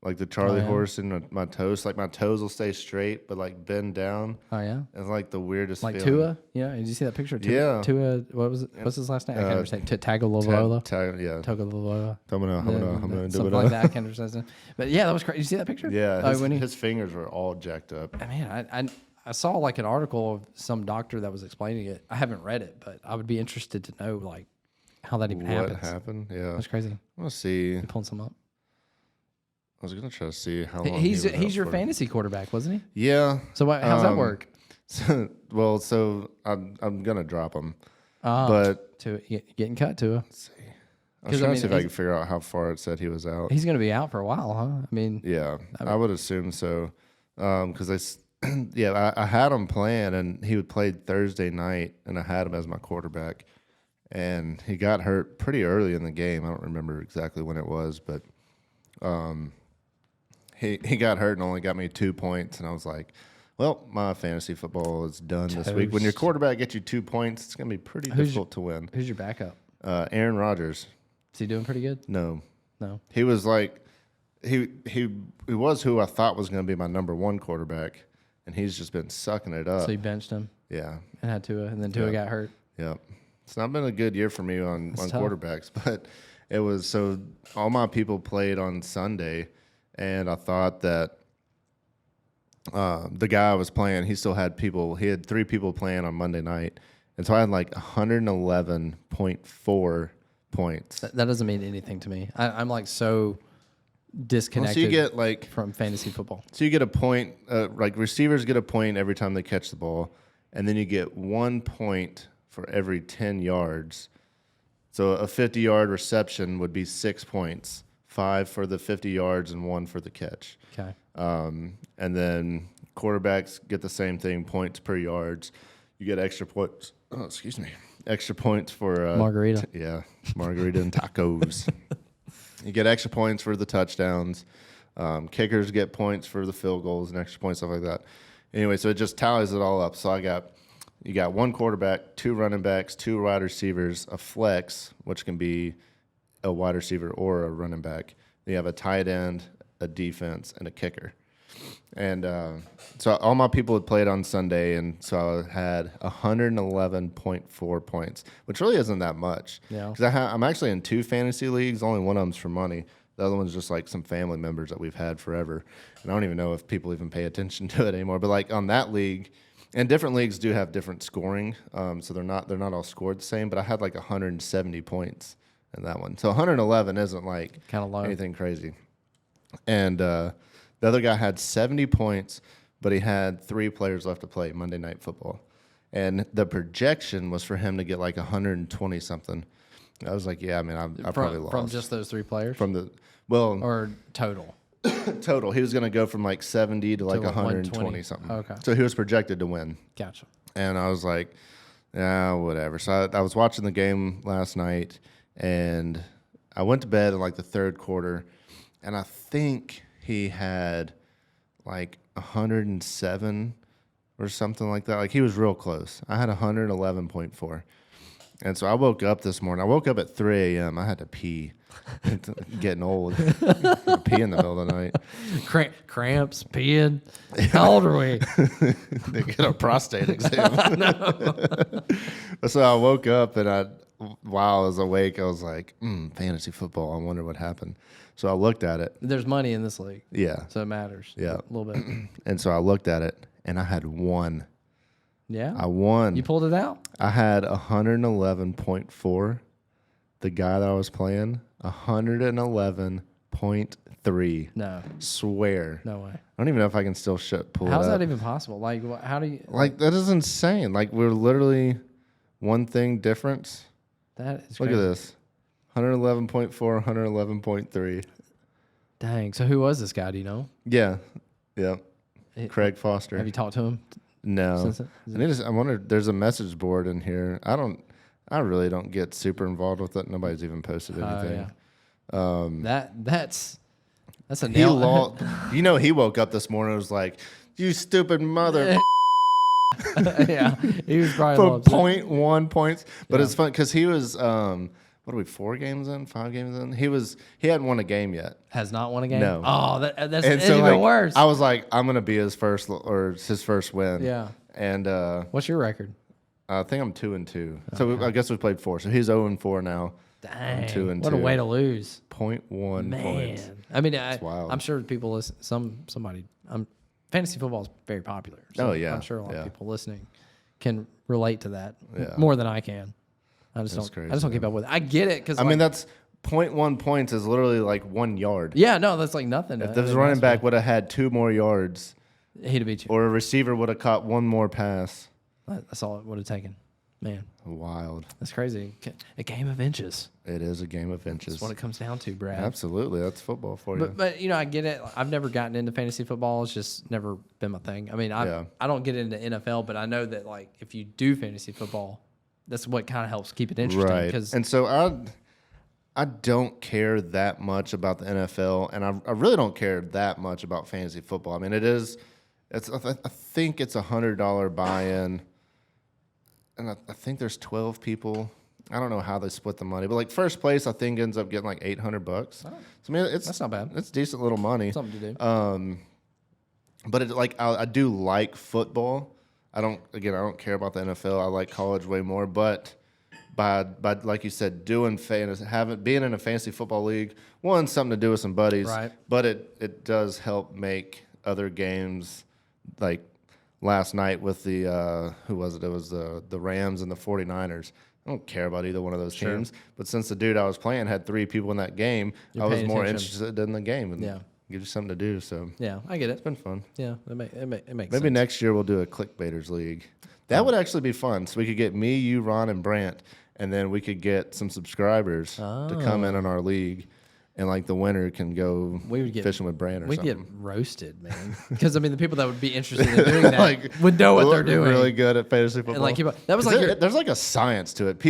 Like the Charlie horse in my toes. Like my toes will stay straight, but like bend down. Oh, yeah? It's like the weirdest like feeling. Tua? Yeah. Did you see that picture of Tua? Yeah. Tua, what was it? What's his last name? I can't understand. Tagovailoa? Yeah. Tagovailoa. I'm gonna do Something it. like that. I can't understand his name. But yeah, that was crazy. Did you see that picture? Yeah. His fingers were all jacked up. I mean, I saw like an article of some doctor that was explaining it. I haven't read it, but I would be interested to know like how that even happens. What happened? Yeah. That's crazy. Let's see. You pulling some up? I was gonna try to see how long He's he was your out for. fantasy quarterback, wasn't he? Yeah. So how's that work? So I'm gonna drop him, Ah, but getting cut to let's see. I was trying to see if I could figure out how far it said he was out. He's going to be out for a while, huh? I mean, Yeah, I would assume so, because I had him playing, and he would play Thursday night, and I had him as my quarterback, and he got hurt pretty early in the game. I don't remember exactly when it was, but he got hurt and only got me 2 points, and I was like, well, my fantasy football is done this week. When your quarterback gets you 2 points, it's going to be pretty difficult to win. Who's your backup? Aaron Rodgers. Is he doing pretty good? No. He was like, he was who I thought was going to be my number one quarterback, and he's just been sucking it up. So you benched him? Yeah. And had Tua, and then Tua got hurt? Yeah. It's not been a good year for me on tough. quarterbacks, but it was, so all my people played on Sunday, and I thought that the guy I was playing, he had 3 people playing on Monday night, and so I had like 111.4 points. That doesn't mean anything to me. I'm like so disconnected So you get like from fantasy football. So you get a point, like receivers get a point every time they catch the ball, and then you get 1 point for every 10 yards. So a 50-yard reception would be 6 points, 5 for the 50 yards and 1 for the catch. Okay. And then quarterbacks get the same thing, points per yards. You get extra points. Oh, excuse me. Extra points for margarita. Margarita and tacos. You get extra points for the touchdowns. Kickers get points for the field goals and extra points, stuff like that. Anyway, so it just tallies it all up. So you got 1 quarterback, 2 running backs, 2 wide receivers, a flex, which can be a wide receiver or a running back. Then you have a tight end, a defense, and a kicker. And so all my people had played on Sunday, and so I had 111.4 points, which really isn't that much. Yeah. Because I'm actually in 2 fantasy leagues. Only one of them's for money. The other one's just like some family members that we've had forever. And I don't even know if people even pay attention to it anymore. But like on that league, and different leagues do have different scoring, so they're not all scored the same. But I had like 170 points in that one. So 111 isn't like kind of low, anything crazy. And the other guy had 70 points, but he had 3 players left to play Monday Night Football. And the projection was for him to get like 120 something. I was like, yeah, I mean, I probably lost. From just those 3 players? Or total? Total. He was going to go from like 70 to like 120 something. Okay. So he was projected to win. Gotcha. And I was like, yeah, whatever. So I was watching the game last night, and I went to bed in like the 3rd quarter, and I think he had like 107 or something like that. Like he was real close. I had 111.4. And so I woke up this morning. I woke up at 3 a.m. I had to pee. It's getting old. Pee in the middle of the night. Cramps, peeing. How old are we? They get a prostate exam. So I woke up, and while I was awake, I was like, fantasy football. I wonder what happened. So I looked at it. There's money in this league. Yeah. So it matters. Yeah. A little bit. And so I looked at it, and I had 1. Yeah. I won. You pulled it out? I had 111.4. The guy that I was playing, 111.3. No. Swear. No way. I don't even know if I can still pull it up. How's that even possible? Like, how do you... Like, that is insane. Like, we're literally one thing difference. That is Look crazy. at this. 111.4, 111.3. Dang. So who was this guy? Do you know? Yeah. Yep. Craig Foster. Have you talked to him? No. I wonder. There's a message board in here. I really don't get super involved with it. Nobody's even posted anything. That's a nail. He woke up this morning and was like, "You stupid mother." Yeah, he was probably for 0.1 points. But it's fun because he was what are we, 4 games in, 5 games in? He hadn't won a game yet. Has not won a game? No. Oh, that's even worse. I was like, I'm gonna be his first win. Yeah. And what's your record? I think I'm 2-2. So I guess we played 4. So he's 0-4 now. Dang. 2-2. What a way to lose. 0.1 points. I mean, wild. I'm sure people listen. Fantasy football is very popular. So I'm sure a lot of people listening can relate to that more than I can. I just don't keep up with it. I get it because that's 0.1 points is literally like 1 yard. Yeah, no, that's like nothing. If the running back would have had 2 more yards, he'd have beat you. Or a receiver would have caught 1 more pass. That's all it would have taken. Man, wild. That's crazy. A game of inches. It is a game of inches. That's what it comes down to, Brad. Absolutely, that's football for you. But I get it. I've never gotten into fantasy football. It's just never been my thing. I mean, I don't get into NFL, but I know that like if you do fantasy football, that's what kind of helps keep it interesting. Right. And so I don't care that much about the NFL, and I really don't care that much about fantasy football. I mean, I think it's $100 buy-in. And I think there's 12 people. I don't know how they split the money, but like first place, I think ends up getting like $800. So I mean, that's not bad. It's decent little money. Something to do. But I do like football. I don't care about the NFL. I like college way more. But by like you said, doing being in a fantasy football league, something to do with some buddies. Right. But it does help make other games like. Last night with the who was it? It was the Rams and the 49ers. I don't care about either one of those teams, but since the dude I was playing had 3 people in that game, I was more interested in the game and give you something to do. So I get it. It's been fun. Yeah, it makes sense. Maybe next year we'll do a Clickbaiters League. That would actually be fun. So we could get me, you, Ron, and Brant, and then we could get some subscribers to come in our league. And like the winner can go fishing with Brand or something. We'd get roasted, man. Because I mean, the people that would be interested in doing that would know what they're doing. Really good at fantasy football. And that was like there's like a science to it.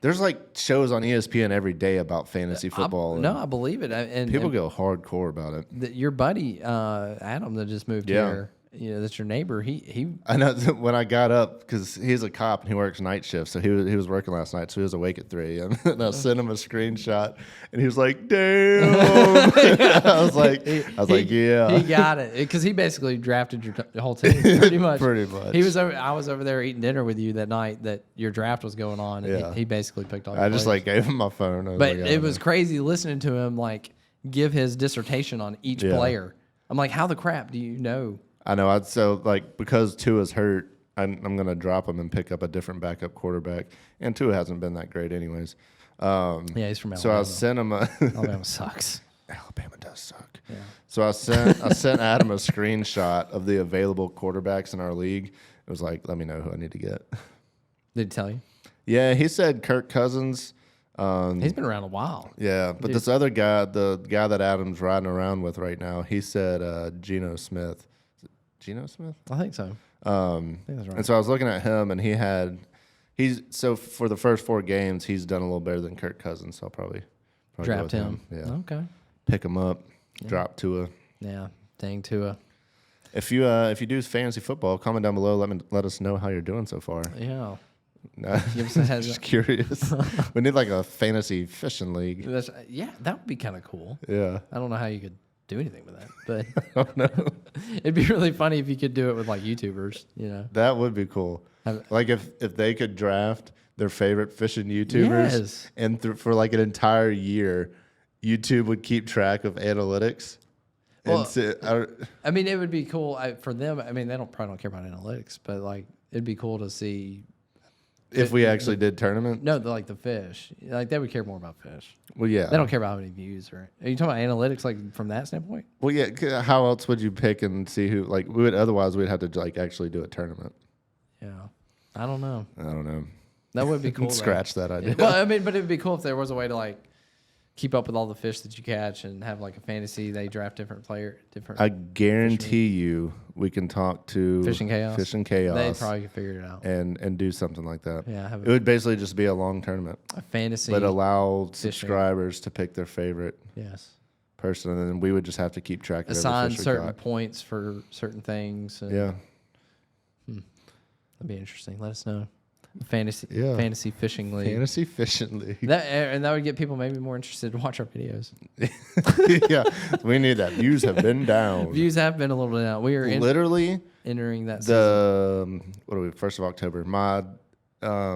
There's like shows on ESPN every day about fantasy football. I believe it. And people go hardcore about it. Your buddy Adam that just moved here. That's your neighbor. He. I know when I got up because he's a cop and he works night shift, so he was working last night, so he was awake at 3 a.m. And I sent him a screenshot, and he was like, "Damn!" I was like, "Yeah." He got it because he basically drafted your whole team pretty much. Pretty much. I was over there eating dinner with you that night that your draft was going on, and he basically picked all. I just gave him my phone. But it was crazy listening to him give his dissertation on each player. I'm like, how the crap do you know? I know. Because Tua's hurt, I'm going to drop him and pick up a different backup quarterback. And Tua hasn't been that great anyways. He's from Alabama. So I sent him Alabama sucks. Alabama does suck. Yeah. So I sent Adam a screenshot of the available quarterbacks in our league. It was like, let me know who I need to get. Did he tell you? Yeah, he said Kirk Cousins. He's been around a while. Yeah, but this other guy, the guy that Adam's riding around with right now, he said Geno Smith. Geno Smith? I think so. I think that's right. And so I was looking at him, and so for the first 4 games, he's done a little better than Kirk Cousins. So I'll probably draft go with him. Yeah. Okay. Pick him up. Yeah. Drop Tua. Yeah. Dang Tua. If you do fantasy football, comment down below. Let us know how you're doing so far. Yeah. No, just curious. We need like a fantasy fishing league. That would be kind of cool. Yeah. I don't know how you could do anything with that, but I don't know. It'd be really funny if you could do it with like YouTubers, That would be cool. Like if they could draft their favorite fishing YouTubers, and for like an entire year, YouTube would keep track of analytics. Well, I mean, it would be cool for them. I mean, they probably don't care about analytics, but like it'd be cool to see. If we actually did tournament? No, the fish. Like they would care more about fish. Well, yeah. They don't care about how many views are you talking about analytics like from that standpoint? Well, yeah. How else would you pick and see who? Like we'd have to like actually do a tournament. Yeah, I don't know. I don't know. That would be cool. Scratch that idea. Well, I mean, but it'd be cool if there was a way to like keep up with all the fish that you catch and have like a fantasy. They draft different. I guarantee you, we can talk to Fishing Chaos. They probably could figure it out and do something like that. Yeah, it would basically just be a long tournament, a fantasy, but allow subscribers to pick their favorite person, and then we would just have to keep track of assign certain points for certain things. And yeah, that'd be interesting. Let us know. Fantasy fishing league. Fantasy fishing league. That would get people maybe more interested to watch our videos. Yeah, we need that. Views have been down. Views have been a little bit down. We are literally entering that season. What are we? 1st of October. My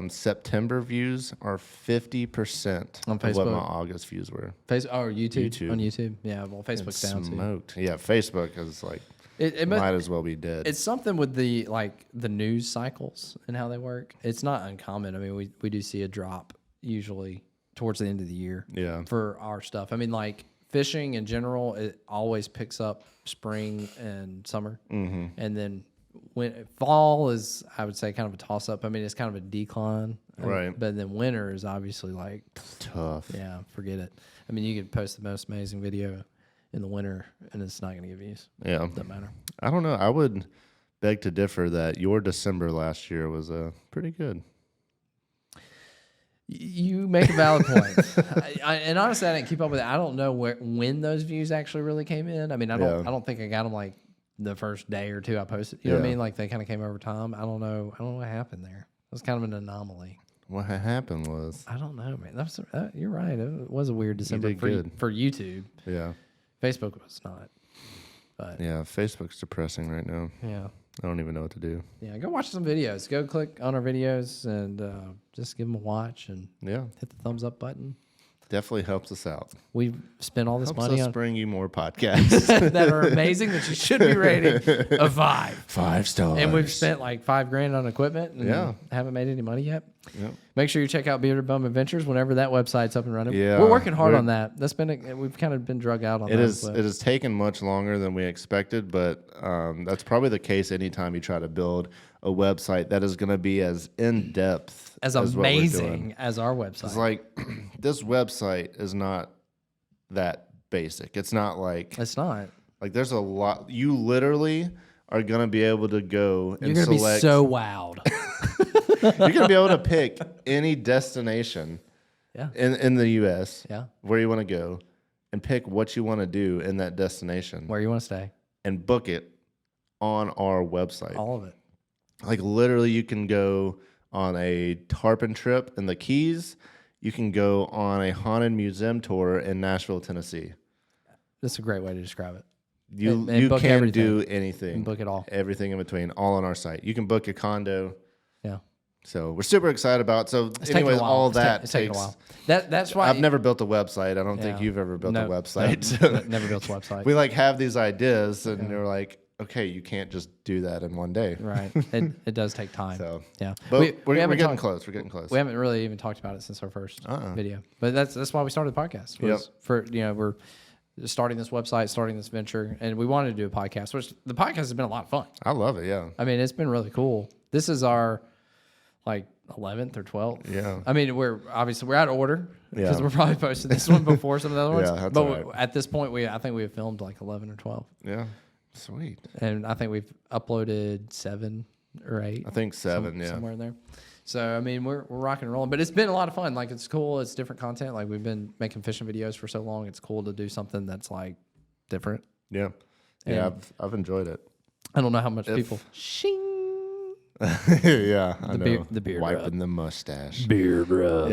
September views are 50% on Facebook. Of what my August views were. YouTube. On YouTube. Yeah, well, Facebook's down smoked. Too. Yeah, Facebook is like. It might as well be dead. It's something with the news cycles and how they work. It's not uncommon. I mean, we do see a drop usually towards the end of the year. Yeah. For our stuff. I mean, like fishing in general, it always picks up spring and summer, and then when fall is, I would say, kind of a toss up. I mean, it's kind of a decline, right? But then winter is obviously like tough. Yeah, forget it. I mean, you could post the most amazing video in the winter, and it's not going to get views. Yeah. Doesn't matter. I don't know. I would beg to differ that your December last year was pretty good. You make a valid point. And honestly, I didn't keep up with it. I don't know when those views actually really came in. I mean, I don't think I got them like the first day or two I posted. You know what I mean? Like they kind of came over time. I don't know what happened there. It was kind of an anomaly. What happened was I don't know, man. You're right. It was a weird December for YouTube. Yeah. Facebook was not. But yeah, Facebook's depressing right now. Yeah. I don't even know what to do. Yeah, go watch some videos. Go click on our videos and just give them a watch and hit the thumbs up button. Definitely helps us out. We've spent all this money on bring you more podcasts that are amazing that you should be rating a 5. 5 stars. And we've spent like $5,000 on equipment and haven't made any money yet. Yep. Make sure you check out Bearded Bum Adventures whenever that website's up and running. Yeah, we're working hard on that. That's been we've kind of been drug out on that. It has taken much longer than we expected, but that's probably the case anytime you try to build a website that is going to be as in depth as amazing as our website. It's like this website is not that basic. It's not like there's a lot. You literally are going to be able to go and You're going to be so wowed. You're going to be able to pick any destination in the U.S. Where you want to go and pick what you want to do in that destination. Where you want to stay. And book it on our website. All of it. Like literally you can go on a tarpon trip in the Keys. You can go on a haunted museum tour in Nashville, Tennessee. That's a great way to describe it. You can do anything. And book it all. Everything in between, all on our site. You can book a condo. Yeah. So we're super excited about it. So it's anyways, all that it's taking a while. That's why I've never built a website. I don't think you've ever built a website. No, never built a website. We have these ideas and they're like, okay, you can't just do that in one day. Right. It does take time. So yeah. But we're getting close. We're getting close. We haven't really even talked about it since our first video. But that's why we started the podcast. We're starting this website, starting this venture, and we wanted to do a podcast, which the podcast has been a lot of fun. I love it, yeah. I mean, it's been really cool. This is our 11th or 12th. Yeah. I mean, we're out of order because we're probably posting this one before some of the other ones. That's but all right. At this point, I think we have filmed 11 or 12. Yeah. Sweet. And I think we've uploaded 7 or 8. I think 7, somewhere in there. So I mean, we're rocking and rolling, but it's been a lot of fun. It's cool. It's different content. We've been making fishing videos for so long. It's cool to do something that's different. Yeah. Yeah. And I've enjoyed it. I don't know how much people. Shing. Yeah. I know. The beard wiping rub. the mustache. Beard rub.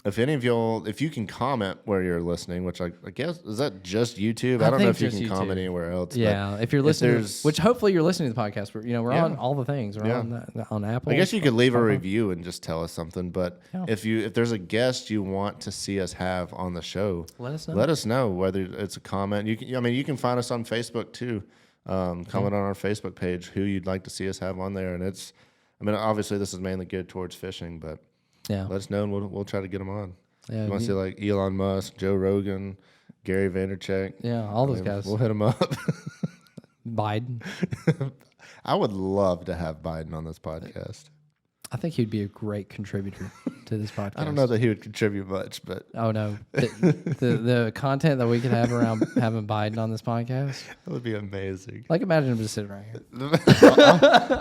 If any of y'all, if you can comment where you're listening, which I guess, is that just YouTube? I don't know if you can comment anywhere else. Yeah, if you're listening, which hopefully you're listening to the podcast. We're on all the things. We're on Apple. I guess you could leave a review and just tell us something. But if there's a guest you want to see us have on the show, let us know. Let us know whether it's a comment. You can find us on Facebook too. Comment on our Facebook page who you'd like to see us have on there, and obviously this is mainly geared towards fishing, but. Yeah. Let us know, and we'll try to get them on. Yeah, you want to see Elon Musk, Joe Rogan, Gary Vaynerchuk? Yeah, all those guys. We'll hit them up. Biden. I would love to have Biden on this podcast. I think he'd be a great contributor to this podcast. I don't know that he would contribute much, but Oh no, the content that we could have around having Biden on this podcast, that would be amazing. like imagine him just sitting right here.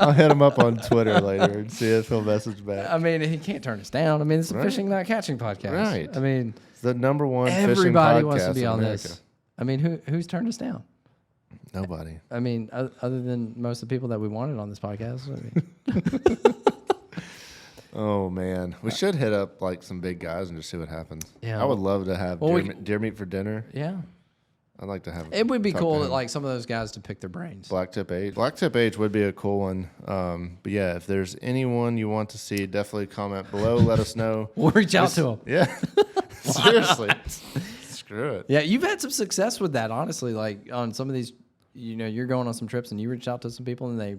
I'll hit him up on Twitter later and see if he'll message back. I mean, he can't turn us down. I mean, it's a Right. fishing not catching podcast. Right. I mean, It's the number one fishing everybody podcast wants to be in on America. this. I mean, who's turned us down? Nobody. I mean, other than most of the people that we wanted on this podcast. I mean, Oh man, we should hit up like some big guys and just see what happens. Yeah. I would love to have Well, deer meat for dinner. yeah, I'd like to have. it would be talk to cool, him. like some of those guys to pick their brains. Blacktip Age. Blacktip Age would be a cool one. But yeah, if there's anyone you want to see, definitely comment below. Let us know. We'll reach out to them. Yeah. Seriously. Screw it. Yeah, you've had some success with that, honestly. Like on some of these, you're going on some trips and you reached out to some people and they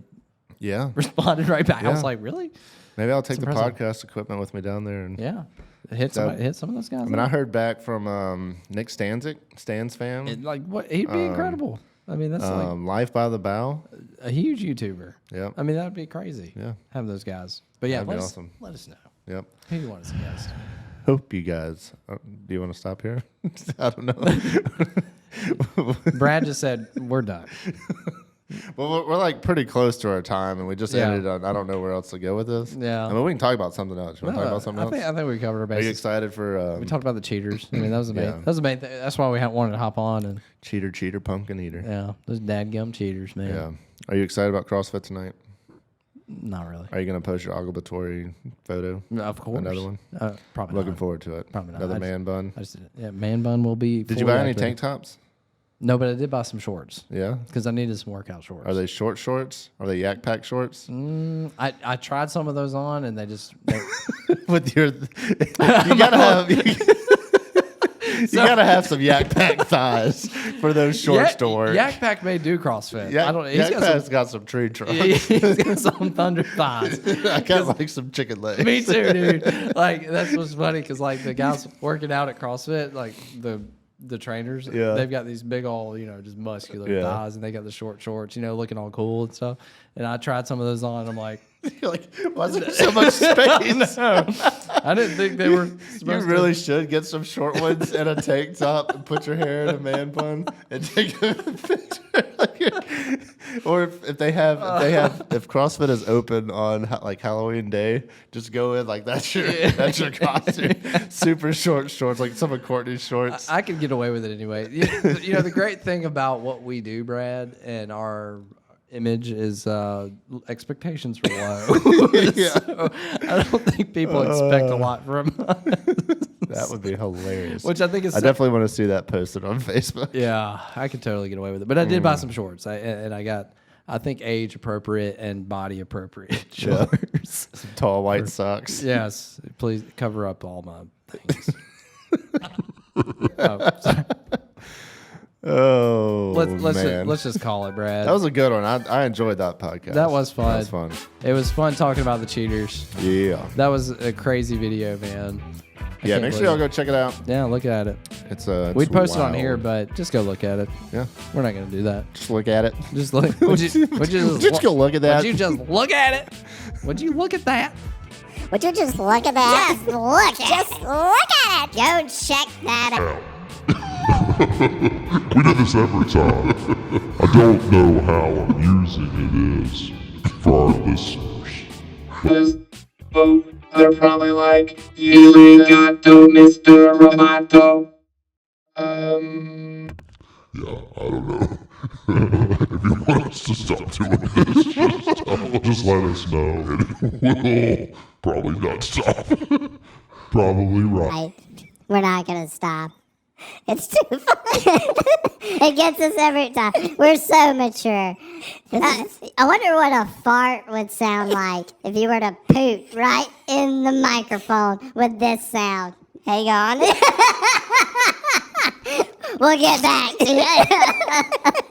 Yeah. responded right back. I was Yeah. like, really? Maybe I'll take the impressive. podcast equipment with me down there. And Yeah, hit some of those guys. I mean, I heard back from Nick Stanzik, Stan's fam. like what? He'd be incredible. I mean, that's like Life by the Bow. a huge YouTuber. Yep. I mean, that'd be crazy. Yeah. Have those guys. But yeah, That'd be awesome. let us know. Yep. Who do you want to suggest? Hope you guys. Do you want to stop here? I don't know. Brad just said we're done. Well, we're like pretty close to our time, and we just Yeah. ended on. I don't know where else to go with this. Yeah. I mean, we can talk about something else. You want to talk about something else? I think we covered our Are you bases. excited for We talked about the cheaters. I mean, that was the main. Yeah. That was the main thing. That's why we wanted to hop on and cheater, pumpkin eater? yeah, those dadgum cheaters, man. Yeah. Are you excited about CrossFit tonight? Not really. Are you going to post your obligatory photo? Of course. Another one? Probably Looking not. forward to it. Probably not. Another I just- man bun. I just man bun will be. Did you fully buy any activated. tank tops? No, but I did buy some shorts Yeah. because I needed some workout shorts. Are they short shorts? Are they yak pack shorts? I tried some of those on and they just. With your, you gotta have. You gotta have some yak pack thighs for those shorts to work. Yak Pack may do CrossFit. Yak, I don't. He's yak got pack's some. got some tree trunks. He's got some thunder thighs. I got like some chicken legs. Me too, dude. Like that's what's funny because like the guys working out at CrossFit, like the trainers, Yeah. they've got these big old, just muscular Yeah. thighs, and they got the short shorts, looking all cool and stuff. And I tried some of those on, and I'm like, You're like, why is there so much space? I didn't think they were You supposed really should get some short ones and a tank top and put your hair in a man bun and take a picture. Or if CrossFit is open on like Halloween day, just go in like that's your costume. Super short shorts, like some of Courtney's shorts. I could get away with it anyway. The great thing about what we do, Brad, and our image is expectations are low. Yeah. So I don't think people expect a lot from us. That would be hilarious. Which I think is I definitely want to see that posted on Facebook. yeah, I could totally get away with it. But I did buy some shorts. I got I think age appropriate and body appropriate Yeah. shorts. Some tall white socks. Yes, please cover up all my things. Oh, sorry. Oh, man. Let's just call it, Brad. That was a good one. I enjoyed that podcast. That was fun. That was fun. It was fun talking about the cheaters. Yeah. That was a crazy video, man. Yeah, make sure y'all go check it out. Yeah, look at it. It's We'd post it on wild. here, but just go look at it. Yeah, We're not gonna do that. just look at it. Just look. Would you Just go look at that. Would you just look at it? Would you look at that? Would you just look at that? Just look at it. Go check that out. We do this every time. I don't know how amusing it is for our listeners. They're probably like, you arigato, Mr. Roboto. Yeah, I don't know. If you want us to stop doing this, just let us know, and we'll probably not stop. Probably right. Right. We're not gonna stop. It's too fun. It gets us every time. We're so mature. I wonder what a fart would sound like if you were to poop right in the microphone with this sound. Hang on. We'll get back to it.